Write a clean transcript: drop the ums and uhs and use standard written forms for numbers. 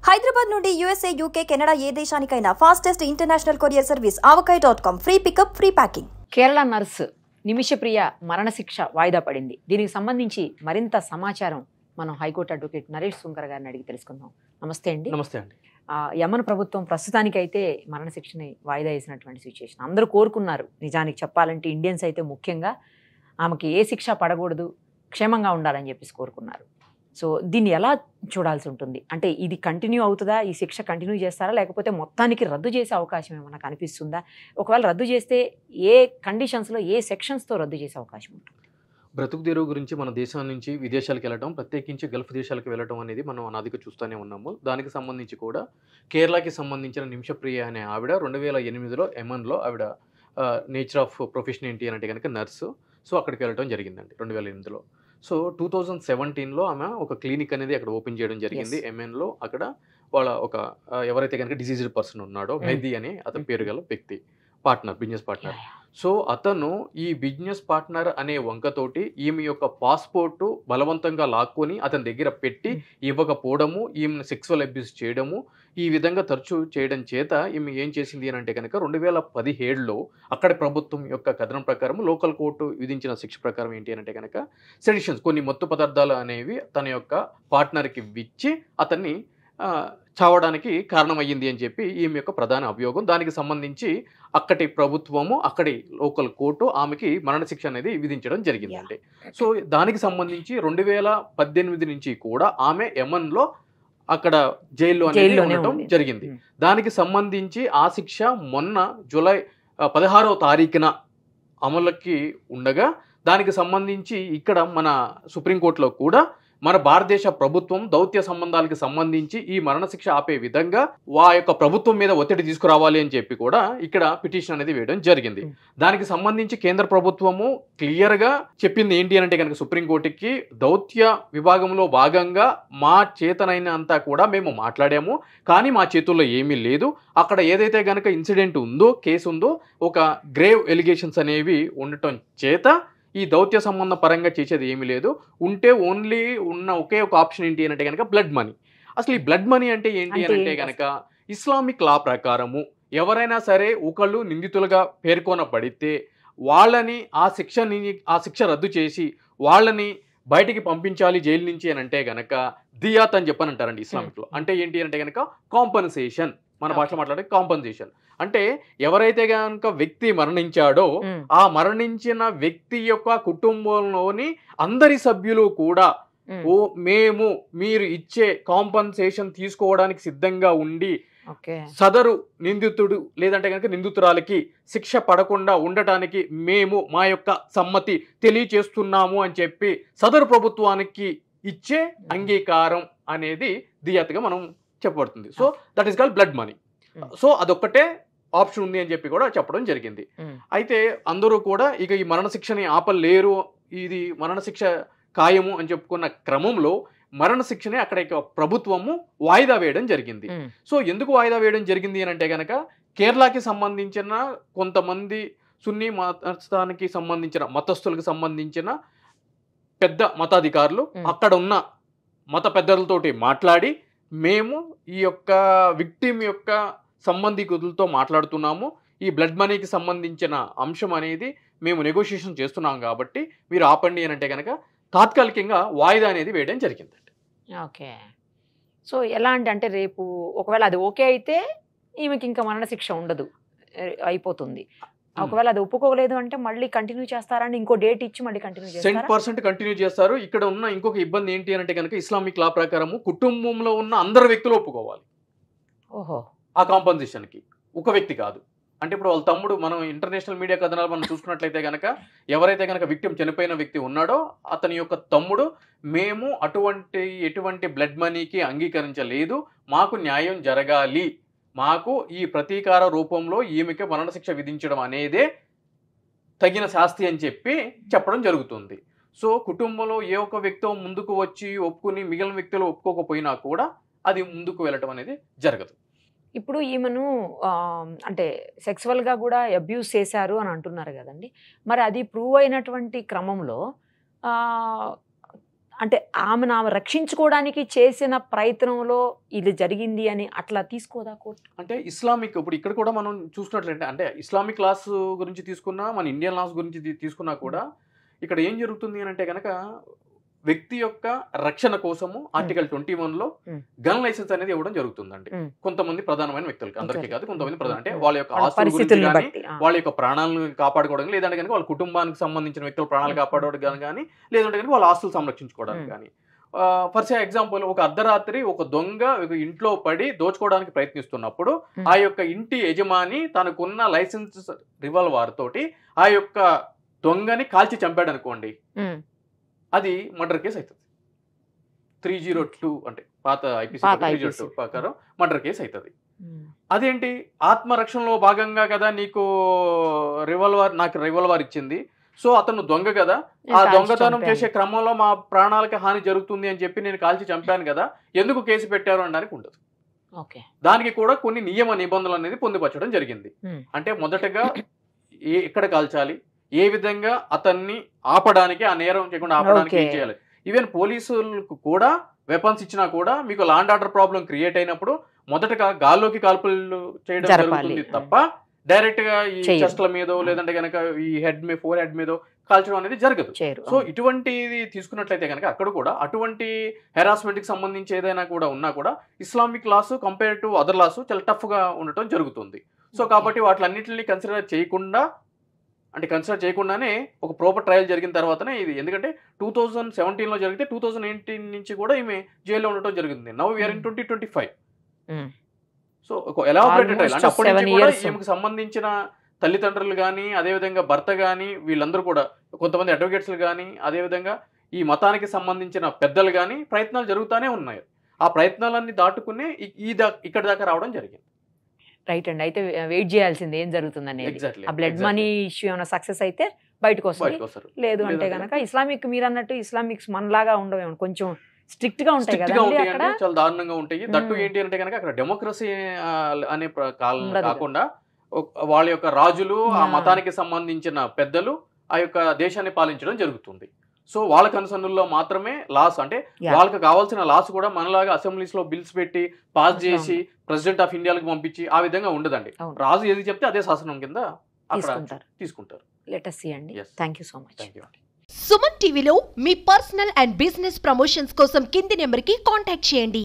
హైదరాబాద్ నుండి USA, UK, Canada ఏ దేశానికైనా fastest international courier service avakai.com. Free pickup, free packing. Kerala nurse Nimishapriya మరణశిక్ష వాయిదా పడింది. దీనికి సంబంధించి మరింత సమాచారం మనం హైకోర్టు అడ్వకేట్ నరేష్ సుంకర్ గారిని అడిగి తెలుసుకుందాం. నమస్తే అండి. నమస్తే అండి. యమన్ ప్రభుత్వం ప్రస్తుతానికైతే మరణశిక్షని వాయిదా వేసినటువంటి సిచ్యుయేషన్ అందరూ కోరుకున్నారు. నిజానికి చెప్పాలంటే ఇండియన్స్ అయితే ముఖ్యంగా ఆమెకి ఏ శిక్ష పడకూడదు, క్షేమంగా ఉండాలని చెప్పేసి కోరుకున్నారు. సో దీన్ని ఎలా చూడాల్సి ఉంటుంది? అంటే ఇది కంటిన్యూ అవుతుందా, ఈ శిక్ష కంటిన్యూ చేస్తారా, లేకపోతే మొత్తానికి రద్దు చేసే అవకాశం ఏమైనా కనిపిస్తుందా? ఒకవేళ రద్దు చేస్తే ఏ కండిషన్స్లో, ఏ సెక్షన్స్తో రద్దు చేసే అవకాశం ఉంటుంది? బ్రతుకు తెరువు గురించి మన దేశం నుంచి విదేశాలకు వెళ్ళడం, ప్రత్యేకించి గల్ఫ్ దేశాలకు వెళ్ళడం అనేది మనం అనాదిగా చూస్తూనే ఉన్నాము. దానికి సంబంధించి కూడా కేరళకి సంబంధించిన నిమిషప్రియ అనే ఆవిడ 2008లో యమన్లో ఆవిడ నేచర్ ఆఫ్ ప్రొఫెషన్ ఏంటి అంటే కనుక నర్సు. సో అక్కడికి వెళ్ళడం జరిగిందండి 2008లో. సో 2017లో ఆమె ఒక క్లినిక్ అనేది అక్కడ ఓపెన్ చేయడం జరిగింది యమన్లో. అక్కడ వాళ్ళ ఒక ఎవరైతే కనుక డిసీజ్డ్ పర్సన్ ఉన్నాడో మెహదీ అని అతని పేరు గల వ్యక్తి పార్ట్నర్, బిజినెస్ పార్ట్నర్. సో అతను ఈ బిజినెస్ పార్ట్నర్ అనే వంకతోటి ఈమె యొక్క పాస్పోర్టు బలవంతంగా లాక్కొని అతని దగ్గర పెట్టి ఇవ్వకపోవడము, ఈమెను సెక్సువల్ అబ్యూస్ చేయడము, ఈ విధంగా తరచూ చేయడం చేత ఈమె ఏం చేసింది అని అంటే కనుక 2017లో అక్కడి ప్రభుత్వం యొక్క కథనం ప్రకారం లోకల్ కోర్టు విధించిన శిక్ష ప్రకారం ఏంటి అని అంటే కనుక సెడిషన్స్, కొన్ని మత్తు పదార్థాలు అనేవి తన యొక్క పార్ట్నర్కి ఇచ్చి అతన్ని చావడానికి కారణమయ్యింది అని చెప్పి ఈమె యొక్క ప్రధాన అభియోగం. దానికి సంబంధించి అక్కడి ప్రభుత్వము, అక్కడి లోకల్ కోర్టు ఆమెకి మరణశిక్ష అనేది విధించడం జరిగిందండి. సో దానికి సంబంధించి 2018 నుంచి కూడా ఆమె యమన్లో అక్కడ జైల్లో అనేది ఉండటం జరిగింది. దానికి సంబంధించి ఆ శిక్ష మొన్న జూలై 16వ తారీఖున అమలుకి ఉండగా, దానికి సంబంధించి ఇక్కడ మన సుప్రీంకోర్టులో కూడా మన భారతదేశ ప్రభుత్వం దౌత్య సంబంధాలకు సంబంధించి ఈ మరణశిక్ష ఆపే విధంగా యొక్క ప్రభుత్వం మీద ఒత్తిడి తీసుకురావాలి అని చెప్పి కూడా ఇక్కడ పిటిషన్ అనేది వేయడం జరిగింది. దానికి సంబంధించి కేంద్ర ప్రభుత్వము క్లియర్గా చెప్పింది ఏంటి అంటే కనుక సుప్రీంకోర్టుకి, దౌత్య విభాగంలో భాగంగా మా చేతనైనంతా కూడా మేము మాట్లాడాము, కానీ మా చేతుల్లో ఏమీ లేదు. అక్కడ ఏదైతే కనుక ఇన్సిడెంట్ ఉందో, కేసు ఉందో, ఒక గ్రేవ్ ఎలిగేషన్స్ అనేవి ఉండటం చేత ఈ దౌత్య సంబంధ పరంగా చేసేది ఏమీ లేదు. ఉంటే ఓన్లీ ఉన్న ఒకే ఒక ఆప్షన్ ఏంటి అంటే కనుక బ్లడ్ మనీ. అసలు ఈ బ్లడ్ మనీ అంటే ఏంటి అంటే కనుక ఇస్లామిక్ లా ప్రకారము ఎవరైనా సరే ఒకళ్ళు నిందితులుగా పేర్కొనబడితే వాళ్ళని ఆ శిక్ష రద్దు చేసి వాళ్ళని బయటికి పంపించాలి జైలు నుంచి అని అంటే కనుక దియాత్ అని చెప్పని అంటారండి ఇస్లామిక్లో. అంటే ఏంటి అంటే కనుక కాంపన్సేషన్, మన భాషలో మాట్లాడే కాంపన్సేషన్. అంటే ఎవరైతే కనుక వ్యక్తి మరణించాడో ఆ మరణించిన వ్యక్తి యొక్క కుటుంబంలోని అందరి సభ్యులు కూడా మీరు ఇచ్చే కాంపన్సేషన్ తీసుకోవడానికి సిద్ధంగా ఉండి సదరు నిందితుడు లేదంటే కనుక నిందితురాలకి శిక్ష పడకుండా ఉండటానికి మేము మా యొక్క సమ్మతి తెలియచేస్తున్నాము అని చెప్పి సదరు ప్రభుత్వానికి ఇచ్చే అంగీకారం అనేది దియాత్గా మనం చెప్పబడుతుంది. So that is called blood money. So అదొక్కటే ఆప్షన్ ఉంది అని చెప్పి కూడా చెప్పడం జరిగింది. అయితే అందరూ కూడా ఇక ఈ మరణశిక్షని ఆపలేరు, ఇది మరణశిక్ష ఖాయము అని చెప్పుకున్న క్రమంలో మరణశిక్షని అక్కడ ప్రభుత్వము వాయిదా వేయడం జరిగింది. సో ఎందుకు వాయిదా వేయడం జరిగింది అని అంటే కనుక కేరళకి సంబంధించిన కొంతమంది సున్నీ మతానికి సంబంధించిన మతస్థులకు సంబంధించిన పెద్ద మతాధికారులు అక్కడ ఉన్న మత పెద్దలతోటి మాట్లాడి, మేము ఈ యొక్క విక్టిమ్ యొక్క సంబంధికులతో మాట్లాడుతున్నాము, ఈ బ్లడ్ మనీకి సంబంధించిన అంశం అనేది మేము నెగోషియేషన్ చేస్తున్నాం కాబట్టి మీరు ఆపండి అని అంటే కనుక తాత్కాలికంగా వాయిదా అనేది వేయడం జరిగిందండి. ఓకే. సో ఎలా అంటే రేపు ఒకవేళ అది ఓకే అయితే ఈమెకి ఇంకా మరణశిక్ష ఉండదు, అయిపోతుంది. ఒకవేళ అది ఒప్పుకోలేదు అంటే మళ్ళీ కంటిన్యూ చేస్తారని ఇంకో డేట్ ఇచ్చి మళ్ళీ కంటిన్యూ చేస్తారు. 100% కంటిన్యూ చేస్తారు. ఇక్కడ ఉన్న ఇంకొక ఇబ్బంది ఏంటి అంటే కనుక ఇస్లామిక్ లా ప్రకారము కుటుంబంలో ఉన్న అందరు వ్యక్తులు ఒప్పుకోవాలి. ఓహో. ఆ కాంపన్సేషన్కి ఒక వ్యక్తి కాదు. అంటే ఇప్పుడు వాళ్ళ తమ్ముడు, మనం ఇంటర్నేషనల్ మీడియా కథనాలు మనం చూసుకున్నట్లయితే కనుక ఎవరైతే కనుక విక్టిమ్ చనిపోయిన వ్యక్తి ఉన్నాడో అతని యొక్క తమ్ముడు, మేము ఎటువంటి బ్లడ్ మనీకి అంగీకరించలేదు, మాకు న్యాయం జరగాలి, మాకు ఈ ప్రతీకార రూపంలో ఈమెకి మరణశిక్ష విధించడం అనేదే తగిన శాస్తి అని చెప్పి చెప్పడం జరుగుతుంది. సో కుటుంబంలో ఏ ఒక్క వ్యక్తి ముందుకు వచ్చి ఒప్పుకుని మిగిలిన వ్యక్తులు ఒప్పుకోకపోయినా కూడా అది ముందుకు వెళ్ళటం అనేది జరగదు. ఇప్పుడు ఈమెను అంటే సెక్సువల్గా కూడా అబ్యూస్ చేశారు అని అంటున్నారు కదండి. మరి అది ప్రూవ్ అయినటువంటి క్రమంలో అంటే ఆమెను రక్షించుకోవడానికి చేసిన ప్రయత్నంలో ఇది జరిగింది అని అట్లా తీసుకోదా కోర్టు? అంటే ఇస్లామిక్ ఇప్పుడు ఇక్కడ కూడా మనం చూసినట్లయితే అంటే ఇస్లామిక్ లాస్ గురించి తీసుకున్నా మన ఇండియన్ లాస్ గురించి తీసుకున్నా కూడా ఇక్కడ ఏం జరుగుతుంది అని అంటే కనుక వ్యక్తి యొక్క రక్షణ కోసము ఆర్టికల్ 21లో గన్ లైసెన్స్ అనేది ఇవ్వడం జరుగుతుందండి కొంతమంది ప్రధానమైన వ్యక్తులకి, అందరికీ కాదు, కొంతమంది ప్రధాన అంటే వాళ్ళ యొక్క ఆస్తుల గురించి కానీ వాళ్ళ యొక్క ప్రాణాలను కాపాడుకోవడానికి, లేదంటే కనుక వాళ్ళ కుటుంబానికి సంబంధించిన వ్యక్తుల ప్రాణాలు కాపాడుకోవడానికి కానీ, లేదంటే కనుక వాళ్ళ ఆస్తులు సంరక్షించుకోవడానికి కానీ. ఫర్ ఎగ్జాంపుల్ ఒక అర్ధరాత్రి ఒక దొంగ ఇంట్లో పడి దోచుకోవడానికి ప్రయత్నిస్తున్నప్పుడు ఆ యొక్క ఇంటి యజమాని తనకున్న లైసెన్స్ రివాల్వర్ తోటి ఆ యొక్క దొంగని కాల్చి చంపాడు అనుకోండి, అది మర్డర్ కేసు అవుతుంది. 302 అంటే పాత ఐపీసీ 302 ప్రకారం మర్డర్ కేసు అవుతుంది. అదేంటి ఆత్మరక్షణలో భాగంగా కదా నీకు నాకు రివాల్వర్ ఇచ్చింది, సో అతను దొంగ కదా, ఆ దొంగతనం చేసే క్రమంలో మా ప్రాణాలకి హాని జరుగుతుంది అని చెప్పి నేను కాల్చి చంపాను కదా, ఎందుకు కేసు పెట్టారు అనడానికి ఉండదు. దానికి కూడా కొన్ని నియమ నిబంధనలు అనేది పొందుపరచడం జరిగింది. అంటే మొదటగా ఎక్కడ కాల్చాలి, ఏ విధంగా అతన్ని ఆపడానికి, ఆ నేరం చేయకుండా ఆపడానికి ఏం చేయాలి. ఈవెన్ పోలీసులకు కూడా వెపన్స్ ఇచ్చినా కూడా మీకు law and order problem create అయినప్పుడు మొదటగా గాల్లోకి కాల్పులు చేయడం జరుగుతుంది తప్ప డైరెక్ట్ గా ఈ చెస్ట్ల మీదో లేదంటే కనుక ఈ ఫోర్ హెడ్ మీదో కాల్చడం అనేది జరగదు. సో ఇటువంటిది తీసుకున్నట్లయితే కనుక అక్కడ కూడా అటువంటి హెరాస్మెంట్ కి సంబంధించి ఏదైనా కూడా ఉన్నా కూడా Islamic laws compare to other laws చాలా టఫ్ గా ఉండటం జరుగుతుంది. సో కాబట్టి వాటిలన్నింటినీ కన్సిడర్ చేయకుండానే ఒక ప్రాపర్ ట్రయల్ జరిగిన తర్వాతనే ఇది, ఎందుకంటే 2017లో జరిగితే 2019 నుంచి కూడా ఈమె జైల్లో ఉండటం జరిగింది. Now we are in 2025. So elaborated trial అంటే అప్పటి నుంచి కూడా ఈమెకు సంబంధించిన తల్లిదండ్రులు కానీ, అదేవిధంగా భర్త కానీ, వీళ్ళందరూ కూడా కొంతమంది అడ్వకేట్స్లు కానీ, అదేవిధంగా ఈ మతానికి సంబంధించిన పెద్దలు కానీ ప్రయత్నాలు జరుగుతూనే ఉన్నాయి. ఆ ప్రయత్నాలన్నీ దాటుకునే ఇక్కడ దాకా రావడం జరిగింది. రైట్ అండి. అయితే వెయిట్ చేయాల్సింది ఏం జరుగుతుంది అనేది. ఆ బ్లడ్ మనీ ఇష్యూ ఏమైనా సక్సెస్ అయితే బయటకు వస్తుంది, లేదు అంటే కనుక ఇస్లామిక్ మీరు అన్నట్టు ఇస్లామిక్స్ మనలాగా ఉండవు, కొంచెం స్ట్రిక్ట్ గా ఉంటాయి కదా, చాలా దారుణంగా ఉంటాయి. దట్టు ఏంటి అంటే కనుక అక్కడ డెమోక్రసీ అనే కాకుండా వాళ్ళ యొక్క రాజులు, ఆ మతానికి సంబంధించిన పెద్దలు ఆ యొక్క దేశాన్ని పాలించడం జరుగుతుంది. సో వాళ్ళ కన్సర్న్లో మాత్రమే లాస్, అంటే వాళ్ళకి కావాల్సిన లాస్ కూడా మనలాగా అసెంబ్లీస్ లో బిల్స్ పెట్టి పాస్ చేసి ప్రెసిడెంట్ ఆఫ్ ఇండియాకి పంపించి ఆ విధంగా ఉండదండి. రాజు ఏది చెప్తే అదే శాసనం కింద తీసుకుంటారు. లెట్ us see అండి. Thank you so much. Suman టీవీలో మీ పర్సనల్ అండ్ బిజినెస్ ప్రమోషన్స్ కోసం కింది నెంబర్కి కాంటాక్ట్ చేయండి.